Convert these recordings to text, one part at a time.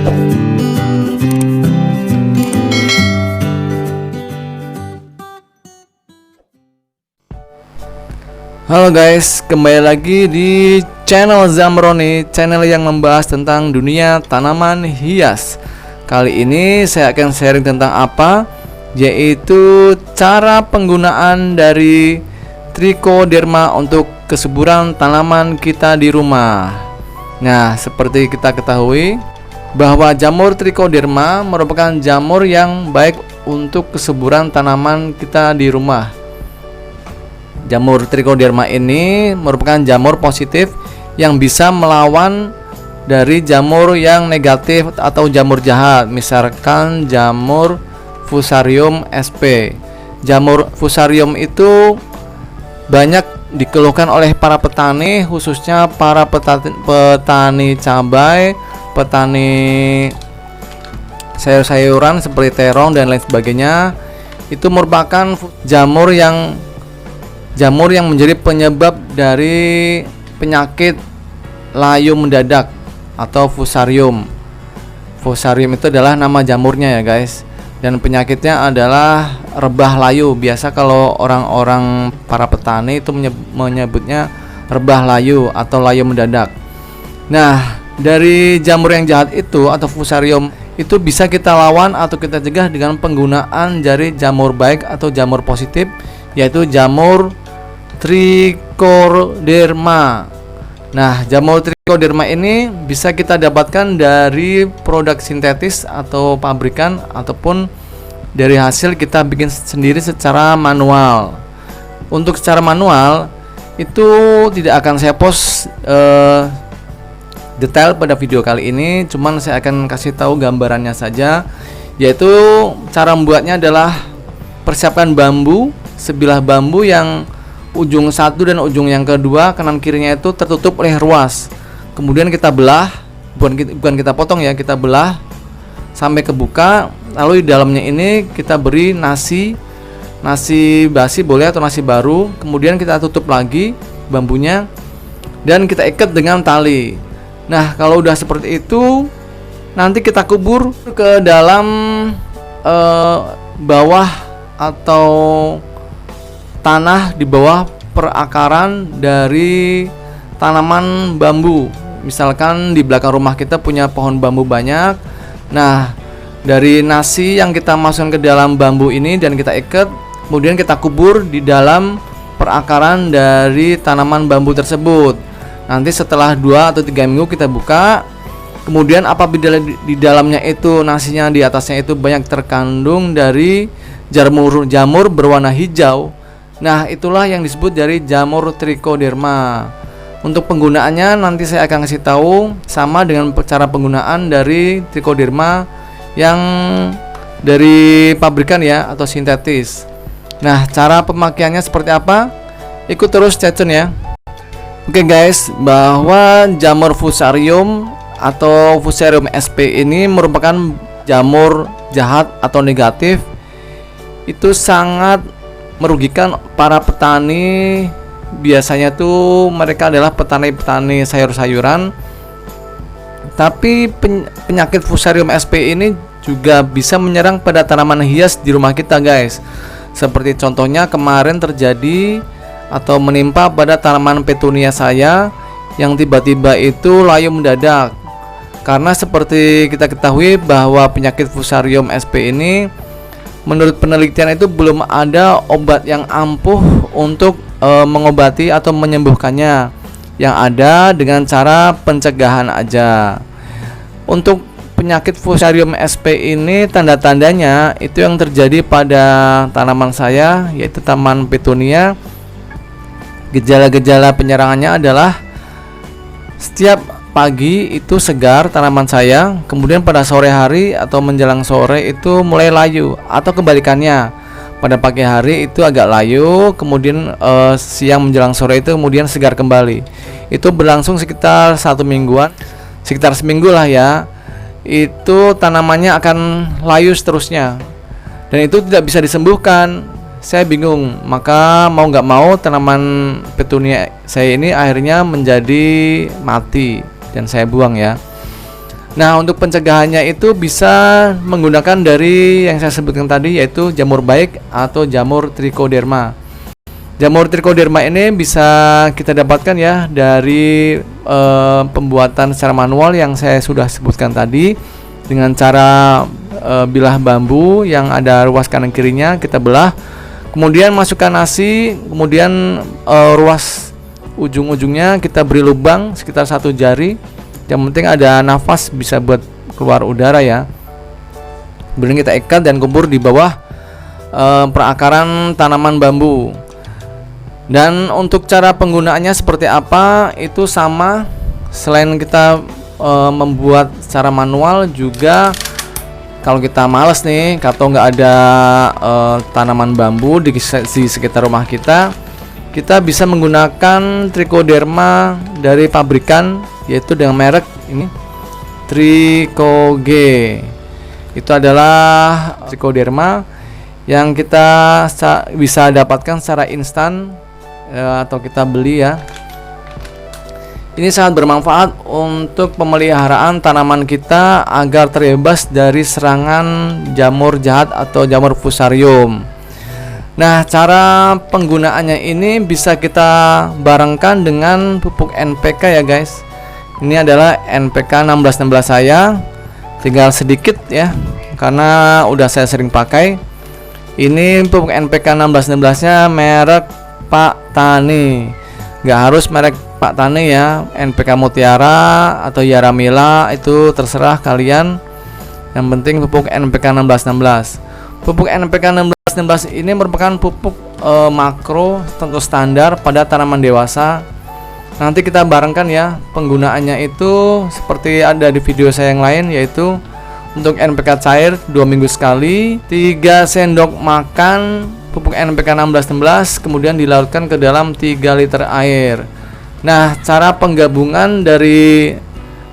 Halo guys, kembali lagi di channel Zamroni, channel yang membahas tentang dunia tanaman hias. Kali ini saya akan sharing tentang apa? Yaitu cara penggunaan dari trichoderma untuk kesuburan tanaman kita di rumah. Nah, seperti kita ketahui bahwa jamur trichoderma merupakan jamur yang baik untuk kesuburan tanaman kita di rumah. Jamur trichoderma ini merupakan jamur positif yang bisa melawan dari jamur yang negatif atau jamur jahat, misalkan jamur Fusarium sp. Jamur Fusarium itu banyak dikeluhkan oleh para petani, khususnya para petani cabai, petani sayur-sayuran seperti terong dan lain sebagainya. Itu merupakan jamur yang menjadi penyebab dari penyakit layu mendadak atau Fusarium. Fusarium itu adalah nama jamurnya ya guys. Dan penyakitnya adalah rebah layu. Biasa kalau orang-orang para petani itu menyebutnya rebah layu atau layu mendadak. Nah, dari jamur yang jahat itu atau Fusarium itu bisa kita lawan atau kita cegah dengan penggunaan dari jamur baik atau jamur positif, yaitu jamur trichoderma. Nah, jamur trichoderma ini bisa kita dapatkan dari produk sintetis atau pabrikan ataupun dari hasil kita bikin sendiri secara manual. Untuk secara manual itu tidak akan saya post detail pada video kali ini, cuman saya akan kasih tahu gambarannya saja, yaitu cara membuatnya adalah persiapkan bambu, sebilah bambu yang ujung satu dan ujung yang kedua kanan kirinya itu tertutup oleh ruas. Kemudian kita belah, bukan kita potong ya, kita belah sampai kebuka. Lalu di dalamnya ini kita beri nasi basi boleh atau nasi baru. Kemudian kita tutup lagi bambunya dan kita ikat dengan tali. Nah, kalau udah seperti itu, nanti kita kubur ke dalam bawah atau tanah di bawah perakaran dari tanaman bambu. Misalkan di belakang rumah kita punya pohon bambu banyak. Nah, dari nasi yang kita masukkan ke dalam bambu ini dan kita ikat, kemudian kita kubur di dalam perakaran dari tanaman bambu tersebut. Nanti setelah 2 atau 3 minggu kita buka. Kemudian apabila di dalamnya itu nasinya di atasnya itu banyak terkandung dari jamur berwarna hijau. Nah, itulah yang disebut dari jamur trichoderma. Untuk penggunaannya nanti saya akan kasih tahu sama dengan cara penggunaan dari trichoderma yang dari pabrikan ya atau sintetis. Nah, cara pemakaiannya seperti apa? Ikut terus stay tune ya. Oke guys, bahwa jamur Fusarium atau Fusarium sp ini merupakan jamur jahat atau negatif. Itu sangat merugikan para petani. Biasanya tuh mereka adalah petani-petani sayur-sayuran. Tapi penyakit Fusarium sp ini juga bisa menyerang pada tanaman hias di rumah kita guys. Seperti contohnya kemarin terjadi atau menimpa pada tanaman petunia saya yang tiba-tiba itu layu mendadak. Karena seperti kita ketahui bahwa penyakit Fusarium sp ini menurut penelitian itu belum ada obat yang ampuh untuk mengobati atau menyembuhkannya. Yang ada dengan cara pencegahan aja. Untuk penyakit Fusarium sp ini tanda-tandanya itu yang terjadi pada tanaman saya, yaitu tanaman petunia. Gejala-gejala penyerangannya adalah setiap pagi itu segar tanaman saya, kemudian pada sore hari atau menjelang sore itu mulai layu, atau kebalikannya, pada pagi hari itu agak layu, kemudian siang menjelang sore itu kemudian segar kembali. Itu berlangsung sekitar 1 mingguan, sekitar seminggu lah ya. Itu tanamannya akan layu seterusnya, dan itu tidak bisa disembuhkan. Saya bingung, maka mau nggak mau tanaman petunia saya ini akhirnya menjadi mati dan saya buang ya. Nah, untuk pencegahannya itu bisa menggunakan dari yang saya sebutkan tadi, yaitu jamur baik atau jamur trichoderma. Jamur trichoderma ini bisa kita dapatkan ya dari pembuatan secara manual yang saya sudah sebutkan tadi, dengan cara bilah bambu yang ada ruas kanan kirinya kita belah, kemudian masukkan nasi, kemudian ruas ujung-ujungnya kita beri lubang sekitar 1 jari. Yang penting ada nafas, bisa buat keluar udara ya. Kemudian kita ikat dan kubur di bawah perakaran tanaman bambu. Dan untuk cara penggunaannya seperti apa itu sama, selain kita membuat secara manual juga, kalau kita males nih atau nggak ada tanaman bambu di sekitar rumah kita, kita bisa menggunakan trichoderma dari pabrikan, yaitu dengan merek ini Trichoge. Itu adalah trichoderma yang kita bisa dapatkan secara instan atau kita beli ya. Ini sangat bermanfaat untuk pemeliharaan tanaman kita agar terbebas dari serangan jamur jahat atau jamur fusarium. Nah, cara penggunaannya ini bisa kita barengkan dengan pupuk NPK ya guys. Ini adalah NPK 1616 saya, tinggal sedikit ya, karena udah saya sering pakai. Ini pupuk NPK 1616 nya merek Pak Tani, nggak harus merek Pak Tani ya, NPK Mutiara atau Yaramila itu terserah kalian. Yang penting pupuk NPK 1616. Pupuk NPK 1616 ini merupakan pupuk makro tentu standar pada tanaman dewasa. Nanti kita barengkan ya penggunaannya itu seperti ada di video saya yang lain, yaitu untuk NPK cair 2 minggu sekali, 3 sendok makan pupuk NPK 1616, kemudian dilarutkan ke dalam 3 liter air. Nah, cara penggabungan dari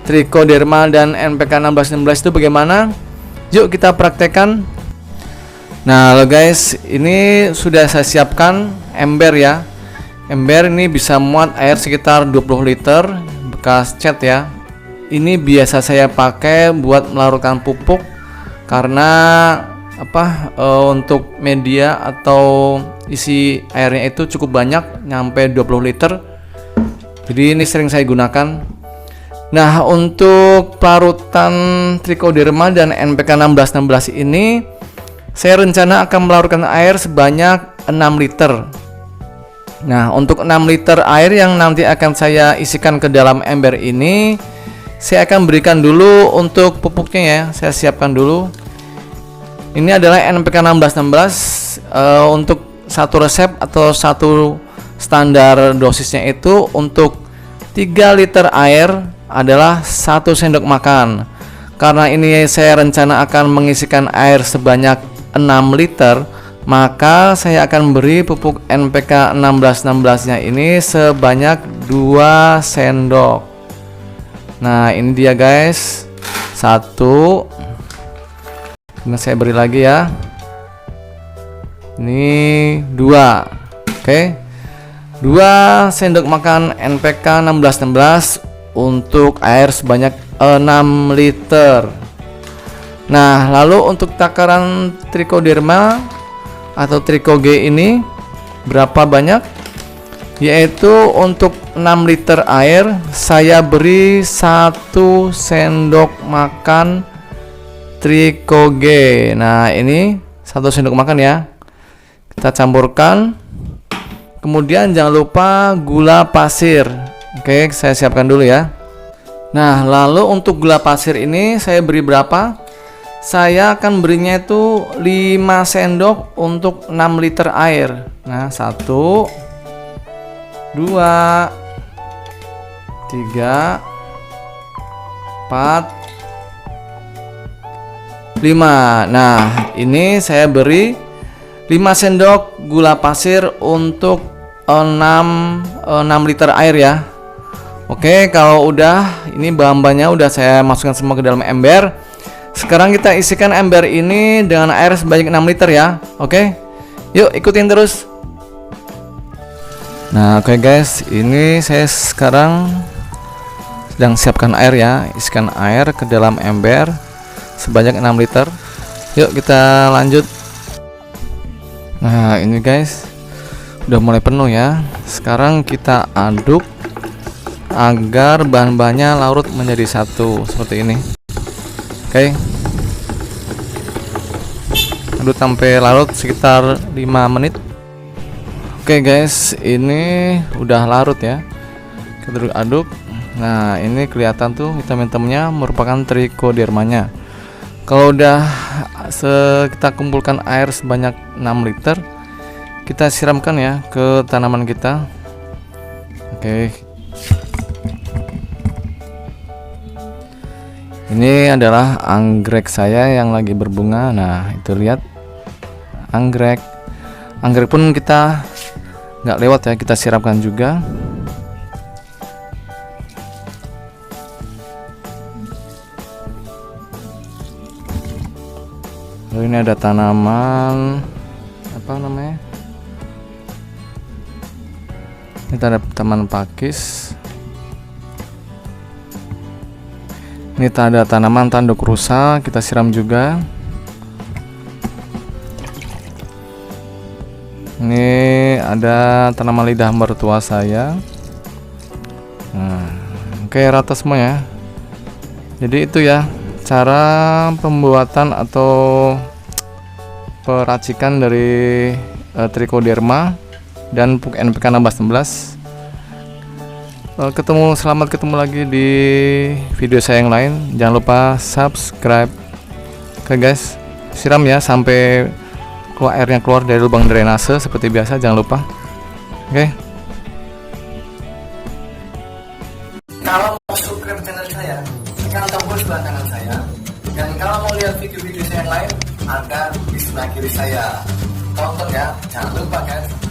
trichoderma dan NPK 1616 itu bagaimana? Yuk kita praktekkan. Nah, halo guys, ini sudah saya siapkan ember ya. Ember ini bisa muat air sekitar 20 liter bekas cat ya. Ini biasa saya pakai buat melarutkan pupuk karena untuk media atau isi airnya itu cukup banyak, nyampe 20 liter. Jadi ini sering saya gunakan. Nah, untuk pelarutan trichoderma dan NPK 1616 ini saya rencana akan melarutkan air sebanyak 6 liter. Nah, untuk 6 liter air yang nanti akan saya isikan ke dalam ember ini, saya akan berikan dulu untuk pupuknya ya. Saya siapkan dulu. Ini adalah NPK 1616 untuk satu resep atau satu standar dosisnya itu untuk 3 liter air adalah 1 sendok makan. Karena ini saya rencana akan mengisikan air sebanyak 6 liter, maka saya akan beri pupuk NPK 1616 nya ini sebanyak 2 sendok. Nah, ini dia guys, 1. Ini saya beri lagi ya, ini 2. Oke, 2 sendok makan NPK 1616 untuk air sebanyak 6 liter. Nah, lalu untuk takaran trichoderma atau Trichoge ini berapa banyak? Yaitu untuk 6 liter air saya beri 1 sendok makan Trichoge. Nah, ini 1 sendok makan ya. Kita campurkan. Kemudian jangan lupa gula pasir. Oke, saya siapkan dulu ya. Nah, lalu untuk gula pasir ini saya beri berapa? Saya akan berinya itu 5 sendok untuk 6 liter air. Nah, 1 2 3 4 5. Nah, ini saya beri 5 sendok gula pasir untuk 6 liter air ya. Oke, kalau udah, ini bahan-bahannya udah saya masukkan semua ke dalam ember. Sekarang kita isikan ember ini dengan air sebanyak 6 liter ya. Oke, yuk ikutin terus. Nah, oke guys, ini saya sekarang sedang siapkan air ya. Isikan air ke dalam ember sebanyak 6 liter. Yuk kita lanjut. Nah ini guys, udah mulai penuh ya. Sekarang kita aduk agar bahan-bahannya larut menjadi satu seperti ini. Oke, aduk sampai larut sekitar 5 menit. Oke guys, ini udah larut ya. Kita aduk. Nah ini kelihatan tuh hitam-hitamnya merupakan trichodermanya. Kalau udah kita kumpulkan air sebanyak 6 liter, kita siramkan ya ke tanaman kita. Oke, ini adalah anggrek saya yang lagi berbunga. Nah itu lihat anggrek pun kita nggak lewat ya, kita siramkan juga. Lalu ini ada tanaman apa namanya, ini ada taman pakis. Ini ada tanaman tanduk rusa, kita siram juga. Ini ada tanaman lidah mertua saya. Nah, oke, rata semua ya. Jadi itu ya cara pembuatan atau peracikan dari trichoderma dan pupuk NPK 1616. Selamat ketemu lagi di video saya yang lain. Jangan lupa subscribe. Oke guys, siram ya sampai airnya keluar dari lubang drainase seperti biasa, jangan lupa. Oke. Kalau mau subscribe channel saya, tekan tombol sebelah kanan saya. Dan kalau mau lihat video-video saya yang lain, ada di sebelah kiri saya. Tonton ya, jangan lupa guys.